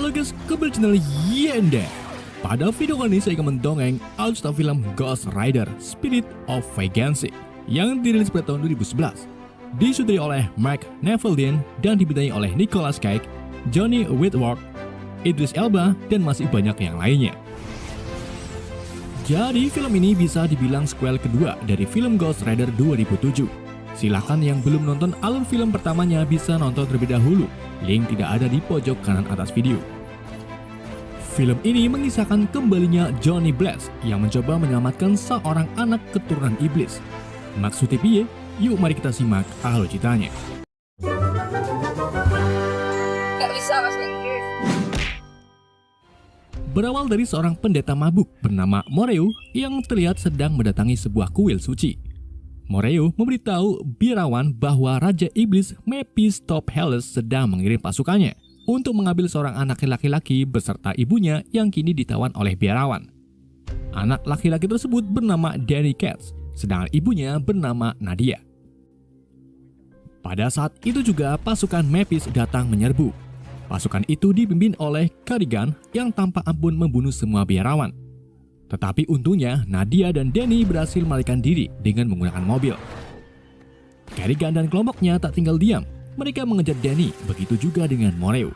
Halo guys, kembali channel Yenda. Pada video kali ini saya akan mendongeng alur film Ghost Rider Spirit of Vengeance yang dirilis pada tahun 2011. Disutradari oleh Mark Neveldine dan dibintangi oleh Nicolas Cage, Johnny Whitworth, Idris Elba, dan masih banyak yang lainnya. Jadi film ini bisa dibilang sequel kedua dari film Ghost Rider 2007. Silahkan yang belum nonton alur film pertamanya bisa nonton terlebih dahulu. Link tidak ada di pojok kanan atas video. Film ini mengisahkan kembalinya Johnny Blaze yang mencoba menyelamatkan seorang anak keturunan iblis. Maksudnya piye? Yuk mari kita simak alur ceritanya. Gak bisa bahasa Inggris. Berawal dari seorang pendeta mabuk bernama Moreu yang terlihat sedang mendatangi sebuah kuil suci. Moreu memberitahu biarawan bahwa Raja Iblis Mephistopheles sedang mengirim pasukannya untuk mengambil seorang anak laki-laki beserta ibunya yang kini ditawan oleh biarawan. Anak laki-laki tersebut bernama Danny Katz, sedangkan ibunya bernama Nadia. Pada saat itu juga pasukan Mephis datang menyerbu. Pasukan itu dipimpin oleh Karigan yang tanpa ampun membunuh semua biarawan. Tetapi untungnya Nadia dan Danny berhasil melarikan diri dengan menggunakan mobil. Karigan dan kelompoknya tak tinggal diam. Mereka mengejar Danny, begitu juga dengan Moreu.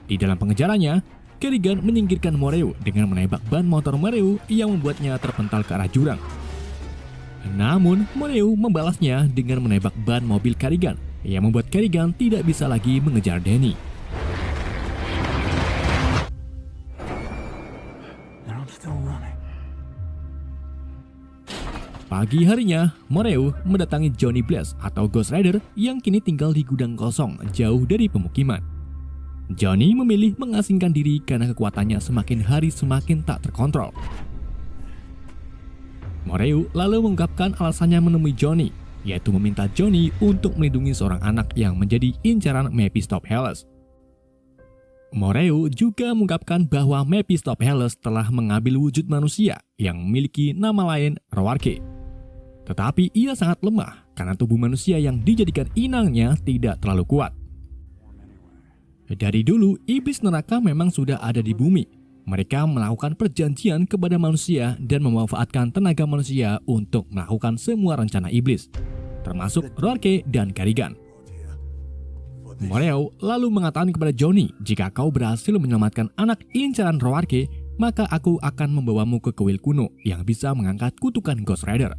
Di dalam pengejarannya, Karigan menyingkirkan Moreu dengan menembak ban motor Moreu yang membuatnya terpental ke arah jurang. Namun, Moreu membalasnya dengan menembak ban mobil Karigan yang membuat Karigan tidak bisa lagi mengejar Danny. Pagi harinya, Moreu mendatangi Johnny Blaze atau Ghost Rider yang kini tinggal di gudang kosong jauh dari pemukiman. Johnny memilih mengasingkan diri karena kekuatannya semakin hari semakin tak terkontrol. Moreu lalu mengungkapkan alasannya menemui Johnny, yaitu meminta Johnny untuk melindungi seorang anak yang menjadi incaran Mephistopheles. Moreu juga mengungkapkan bahwa Mephistopheles telah mengambil wujud manusia yang memiliki nama lain Roarke. Tetapi ia sangat lemah karena tubuh manusia yang dijadikan inangnya tidak terlalu kuat. Dari dulu, iblis neraka memang sudah ada di bumi. Mereka melakukan perjanjian kepada manusia dan memanfaatkan tenaga manusia untuk melakukan semua rencana iblis, termasuk Roarke dan Karigan. Moreu lalu mengatakan kepada Johnny, jika kau berhasil menyelamatkan anak incaran Roarke, maka aku akan membawamu ke kuil kuno yang bisa mengangkat kutukan Ghost Rider.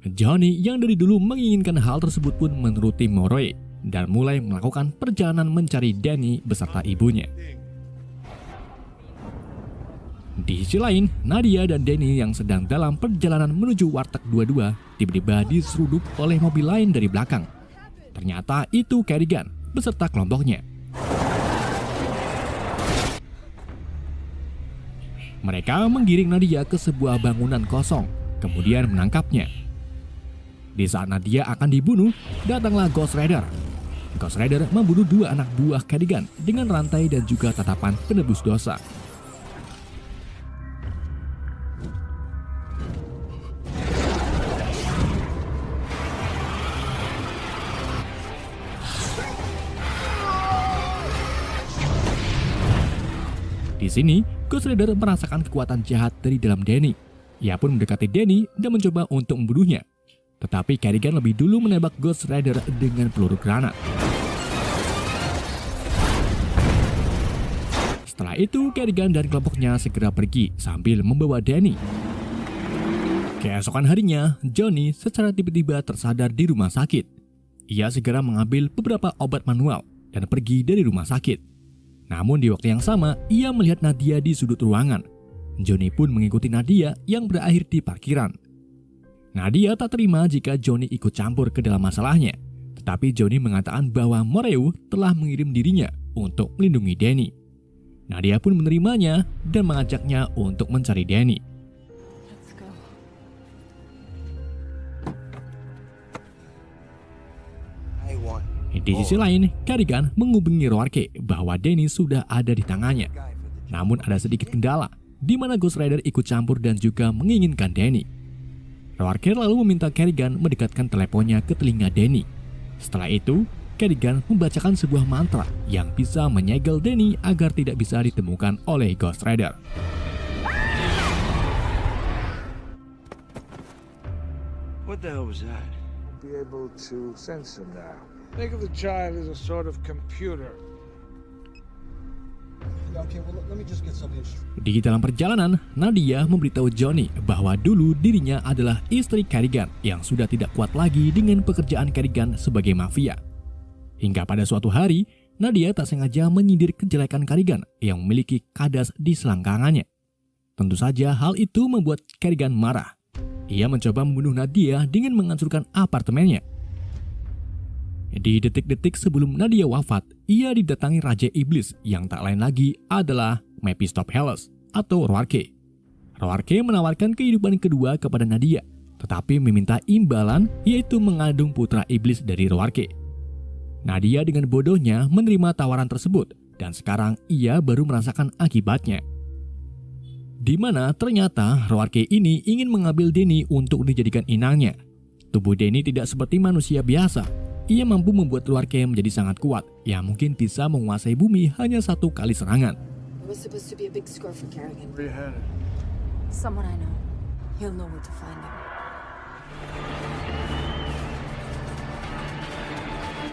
Johnny yang dari dulu menginginkan hal tersebut pun menuruti Moreu dan mulai melakukan perjalanan mencari Danny beserta ibunya. Di sisi lain, Nadia dan Danny yang sedang dalam perjalanan menuju warteg 22 tiba-tiba diseruduk oleh mobil lain dari belakang. Ternyata itu Karigan beserta kelompoknya. Mereka menggiring Nadia ke sebuah bangunan kosong, kemudian menangkapnya. Di saat Nadia akan dibunuh, datanglah Ghost Rider. Ghost Rider membunuh dua anak buah Karigan dengan rantai dan juga tatapan penebus dosa. Di sini, Ghost Rider merasakan kekuatan jahat dari dalam Danny. Ia pun mendekati Danny dan mencoba untuk membunuhnya. Tetapi Karigan lebih dulu menembak Ghost Rider dengan peluru granat. Setelah itu, Karigan dan kelompoknya segera pergi sambil membawa Danny. Keesokan harinya, Johnny secara tiba-tiba tersadar di rumah sakit. Ia segera mengambil beberapa obat manual dan pergi dari rumah sakit. Namun di waktu yang sama, ia melihat Nadia di sudut ruangan. Johnny pun mengikuti Nadia yang berakhir di parkiran. Nadia tak terima jika Johnny ikut campur ke dalam masalahnya. Tetapi Johnny mengatakan bahwa Moreu telah mengirim dirinya untuk melindungi Danny. Nadia pun menerimanya dan mengajaknya untuk mencari Danny. Di sisi lain, Karigan menghubungi Roarke bahwa Danny sudah ada di tangannya. Namun ada sedikit kendala, di mana Ghost Rider ikut campur dan juga menginginkan Danny. Roarke lalu meminta Karigan mendekatkan teleponnya ke telinga Danny. Setelah itu, Kerrigan membacakan sebuah mantra yang bisa menyegel Danny agar tidak bisa ditemukan oleh Ghost Rider. What the hell was that? Be able to sense him now. Think of the child as a sort of computer. Okay, well, let me just get something straight. Di dalam perjalanan, Nadia memberitahu Johnny bahwa dulu dirinya adalah istri Kerrigan yang sudah tidak kuat lagi dengan pekerjaan Kerrigan sebagai mafia. Hingga pada suatu hari, Nadia tak sengaja menyindir kejelekan Kerrigan yang memiliki kadas di selangkangannya. Tentu saja hal itu membuat Kerrigan marah. Ia mencoba membunuh Nadia dengan menghancurkan apartemennya. Di detik-detik sebelum Nadia wafat, ia didatangi Raja Iblis yang tak lain lagi adalah Mephistopheles atau Roarke. Roarke menawarkan kehidupan kedua kepada Nadia, tetapi meminta imbalan yaitu mengandung putra iblis dari Roarke. Nadia dengan bodohnya menerima tawaran tersebut dan sekarang ia baru merasakan akibatnya. Di mana ternyata Roarke ini ingin mengambil Danny untuk dijadikan inangnya. Tubuh Danny tidak seperti manusia biasa. Ia mampu membuat Roarke menjadi sangat kuat, yang mungkin bisa menguasai bumi hanya satu kali serangan. It was supposed to be a big score for Kerrigan. Where you headed? Someone I know. He'll know where to find him.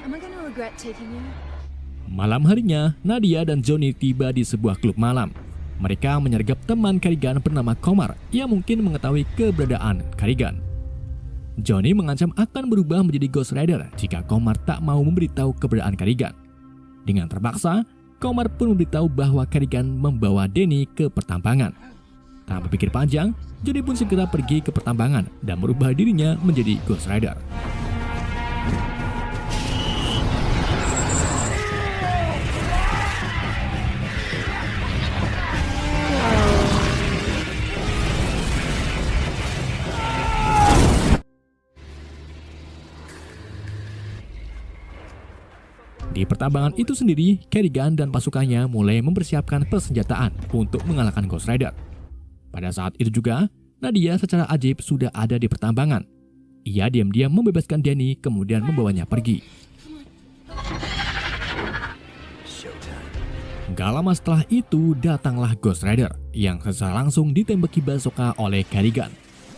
Am I gonna regret taking you? Malam harinya, Nadia dan Johnny tiba di sebuah klub malam. Mereka menyergap teman Kerrigan bernama Komar yang mungkin mengetahui keberadaan Kerrigan. Johnny mengancam akan berubah menjadi Ghost Rider jika Komar tak mau memberitahu keberadaan Kerrigan. Dengan terpaksa, Komar pun memberitahu bahwa Kerrigan membawa Danny ke pertambangan. Tanpa berpikir panjang, Johnny pun segera pergi ke pertambangan dan merubah dirinya menjadi Ghost Rider. Di pertambangan itu sendiri, Kerrigan dan pasukannya mulai mempersiapkan persenjataan untuk mengalahkan Ghost Rider. Pada saat itu juga, Nadia secara ajaib sudah ada di pertambangan. Ia diam-diam membebaskan Danny kemudian membawanya pergi. Gak lama setelah itu datanglah Ghost Rider yang secara langsung ditembaki bazooka oleh Kerrigan.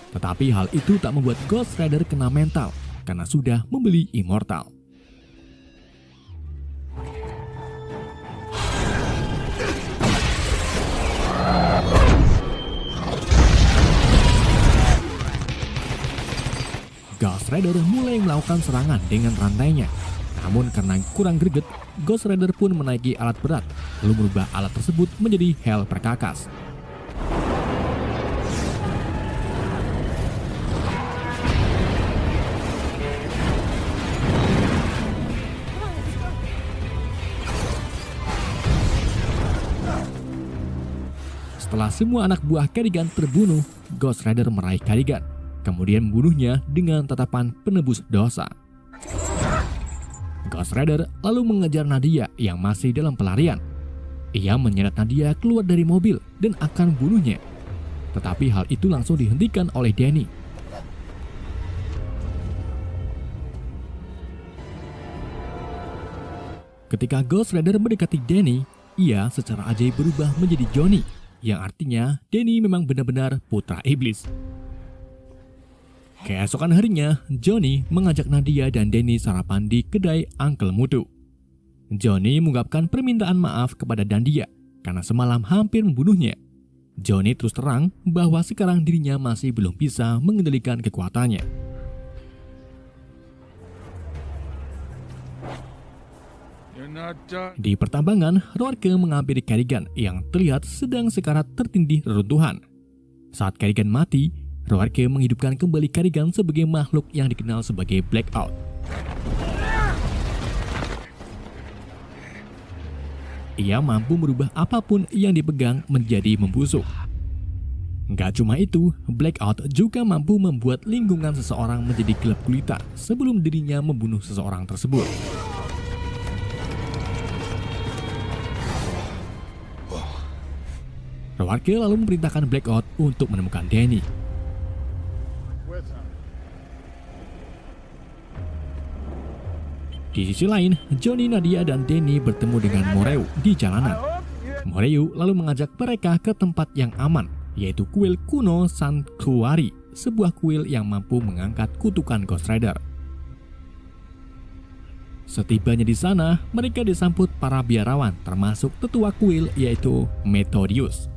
Tetapi hal itu tak membuat Ghost Rider kena mental karena sudah membeli immortal. Ghost Rider mulai melakukan serangan dengan rantainya. Namun karena kurang greget, Ghost Rider pun menaiki alat berat, lalu merubah alat tersebut menjadi hel perkakas. Setelah semua anak buah Kerrigan terbunuh, Ghost Rider meraih Kerrigan, kemudian membunuhnya dengan tatapan penebus dosa. Ghost Rider lalu mengejar Nadia yang masih dalam pelarian. Ia menyeret Nadia keluar dari mobil dan akan membunuhnya. Tetapi hal itu langsung dihentikan oleh Danny. Ketika Ghost Rider mendekati Danny, ia secara ajaib berubah menjadi Johnny, yang artinya Danny memang benar-benar putra iblis. Keesokan harinya, Johnny mengajak Nadia dan Danny sarapan di kedai Uncle Mutu. Johnny mengungkapkan permintaan maaf kepada Nadia karena semalam hampir membunuhnya. Johnny terus terang bahwa sekarang dirinya masih belum bisa mengendalikan kekuatannya. Di pertambangan, Roarke menghampiri Kerrigan yang terlihat sedang sekarat tertindih reruntuhan. Saat Kerrigan mati, Roarke menghidupkan kembali Kerrigan sebagai makhluk yang dikenal sebagai Blackout. Ia mampu merubah apapun yang dipegang menjadi membusuk. Gak cuma itu, Blackout juga mampu membuat lingkungan seseorang menjadi gelap gulita sebelum dirinya membunuh seseorang tersebut. Roarke lalu memerintahkan Blackout untuk menemukan Danny. Di sisi lain, Johnny, Nadia, dan Danny bertemu dengan Moreu di jalanan. Moreu lalu mengajak mereka ke tempat yang aman, yaitu kuil kuno Sanctuary, sebuah kuil yang mampu mengangkat kutukan Ghost Rider. Setibanya di sana, mereka disambut para biarawan, termasuk tetua kuil yaitu Methodius.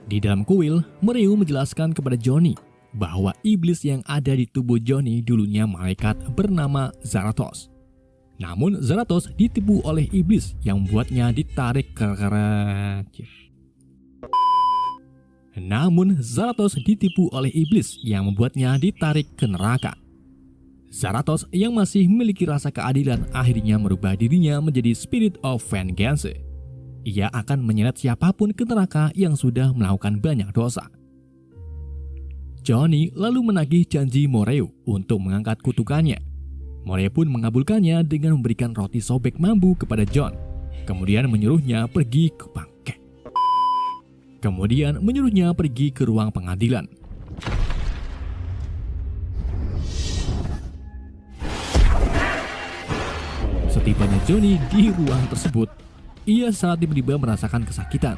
Di dalam kuil, Moreu menjelaskan kepada Johnny bahwa iblis yang ada di tubuh Johnny dulunya malaikat bernama Zarathos. Namun Zarathos ditipu oleh iblis yang membuatnya ditarik ke neraka. Zarathos yang masih memiliki rasa keadilan akhirnya merubah dirinya menjadi Spirit of Vengeance. Ia akan menyeret siapapun ke neraka yang sudah melakukan banyak dosa. Johnny lalu menagih janji Moreu untuk mengangkat kutukannya. Moreu pun mengabulkannya dengan memberikan roti sobek mambu kepada John. Kemudian menyuruhnya pergi ke ruang pengadilan. Setibanya Johnny di ruang tersebut, ia saat tiba-tiba merasakan kesakitan.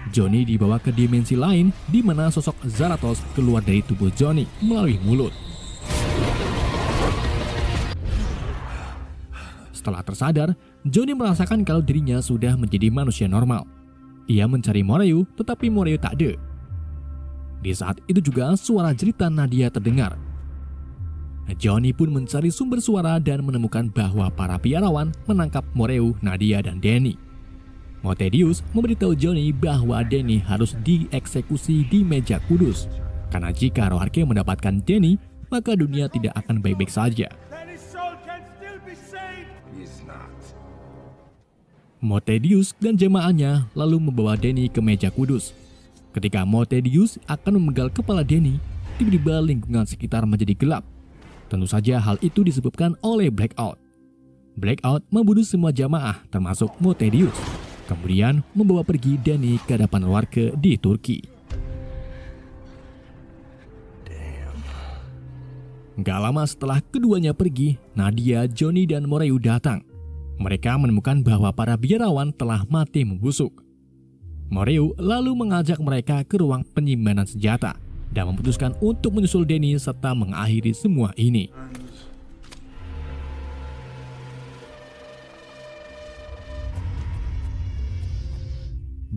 Johnny dibawa ke dimensi lain di mana sosok Zarathos keluar dari tubuh Johnny melalui mulut. Setelah tersadar, Johnny merasakan kalau dirinya sudah menjadi manusia normal. Ia mencari Moreu, tetapi Moreu tak ada. Di saat itu juga suara jeritan Nadia terdengar. Johnny pun mencari sumber suara dan menemukan bahwa para biarawan menangkap Moreu, Nadia, dan Danny. Methodius memberitahu Johnny bahwa Danny harus dieksekusi di meja kudus, karena jika Roarke mendapatkan Danny, maka dunia tidak akan baik-baik saja. Methodius dan jemaahnya lalu membawa Danny ke meja kudus. Ketika Methodius akan memenggal kepala Danny, tiba-tiba lingkungan sekitar menjadi gelap. Tentu saja hal itu disebabkan oleh Blackout. Blackout membunuh semua jamaah termasuk Methodius. Kemudian membawa pergi Danny ke hadapan Roarke di Turki. Gak lama setelah keduanya pergi, Nadia, Johnny, dan Moreu datang. Mereka menemukan bahwa para biarawan telah mati membusuk. Moreu lalu mengajak mereka ke ruang penyimpanan senjata dan memutuskan untuk menyusul Danny serta mengakhiri semua ini.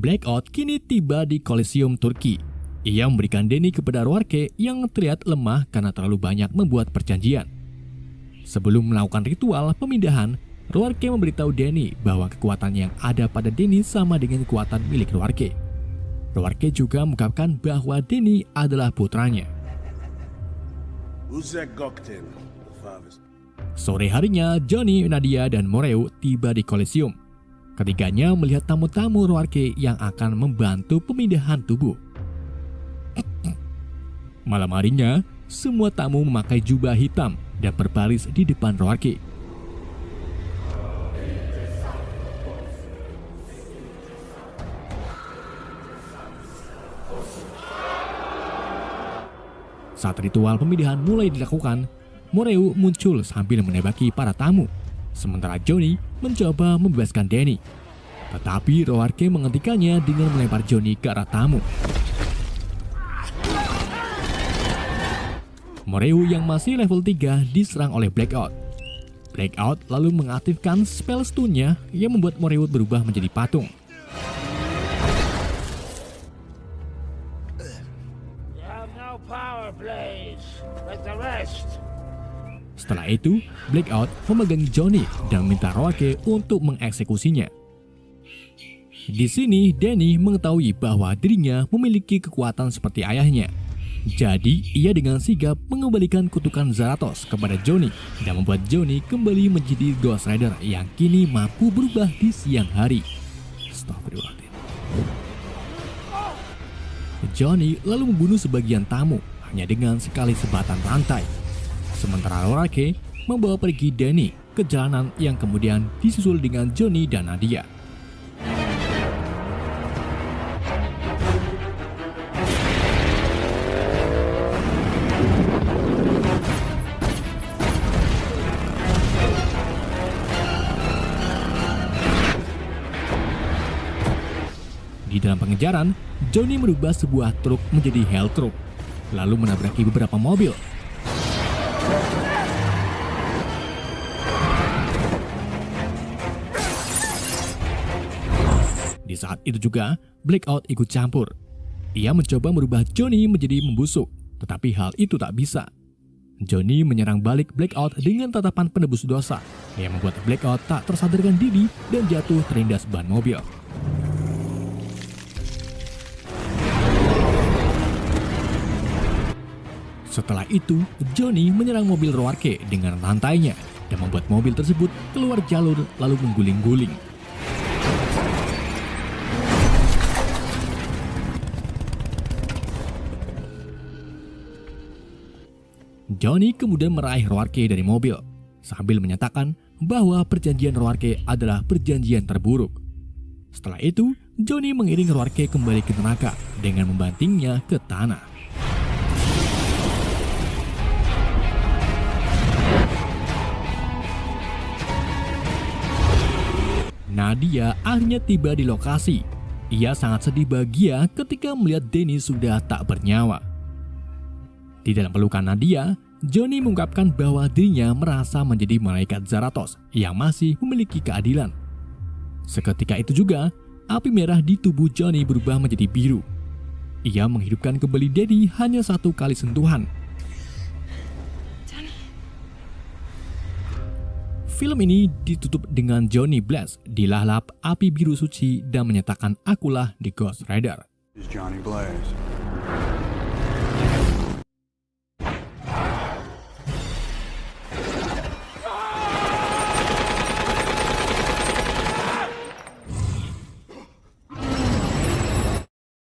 Blackout kini tiba di Kolosium Turki. Ia memberikan Danny kepada Roarke yang terlihat lemah karena terlalu banyak membuat perjanjian. Sebelum melakukan ritual pemindahan, Roarke memberitahu Danny bahwa kekuatan yang ada pada Danny sama dengan kekuatan milik Roarke. Roarke juga mengungkapkan bahwa Danny adalah putranya. Sore harinya, Johnny, Nadia, dan Moreu tiba di Kolosium. Ketiganya melihat tamu-tamu Roarke yang akan membantu pemindahan tubuh. Malam harinya, semua tamu memakai jubah hitam dan berbaris di depan Roarke. Saat ritual pemindahan mulai dilakukan, Moreu muncul sambil menembaki para tamu. Sementara Johnny mencoba membebaskan Danny. Tetapi Roarke menghentikannya dengan melempar Johnny ke arah tamu. Moreu yang masih level 3 diserang oleh Blackout. Blackout lalu mengaktifkan spell stun-nya yang membuat Moreu berubah menjadi patung. Setelah itu, Blackout memegang Johnny dan meminta Roarke untuk mengeksekusinya. Di sini, Danny mengetahui bahwa dirinya memiliki kekuatan seperti ayahnya. Jadi, ia dengan sigap mengembalikan kutukan Zarathos kepada Johnny dan membuat Johnny kembali menjadi Ghost Rider yang kini mampu berubah di siang hari. Astagfirullahaladzim. Johnny lalu membunuh sebagian tamu hanya dengan sekali sebatan rantai. Sementara Roarke membawa pergi Danny ke jalanan yang kemudian disusul dengan Johnny dan Nadia. Dalam pengejaran, Johnny merubah sebuah truk menjadi Hell Truck, lalu menabraki beberapa mobil. Di saat itu juga, Blackout ikut campur. Ia mencoba merubah Johnny menjadi membusuk, tetapi hal itu tak bisa. Johnny menyerang balik Blackout dengan tatapan penebus dosa, yang membuat Blackout tak tersadarkan diri dan jatuh terlindas ban mobil. Setelah itu, Johnny menyerang mobil Roarke dengan rantainya dan membuat mobil tersebut keluar jalur lalu mengguling-guling. Johnny kemudian meraih Roarke dari mobil, sambil menyatakan bahwa perjanjian Roarke adalah perjanjian terburuk. Setelah itu, Johnny mengiring Roarke kembali ke neraka dengan membantingnya ke tanah. Nadia akhirnya tiba di lokasi. Ia sangat sedih bahagia ketika melihat Denny sudah tak bernyawa. Di dalam pelukan Nadia, Johnny mengungkapkan bahwa dirinya merasa menjadi malaikat Zarathos yang masih memiliki keadilan. Seketika itu juga, api merah di tubuh Johnny berubah menjadi biru. Ia menghidupkan kembali Denny hanya satu kali sentuhan. Film ini ditutup dengan Johnny Blaze dilalap api biru suci dan menyatakan akulah The Ghost Rider. Is Johnny Blaze.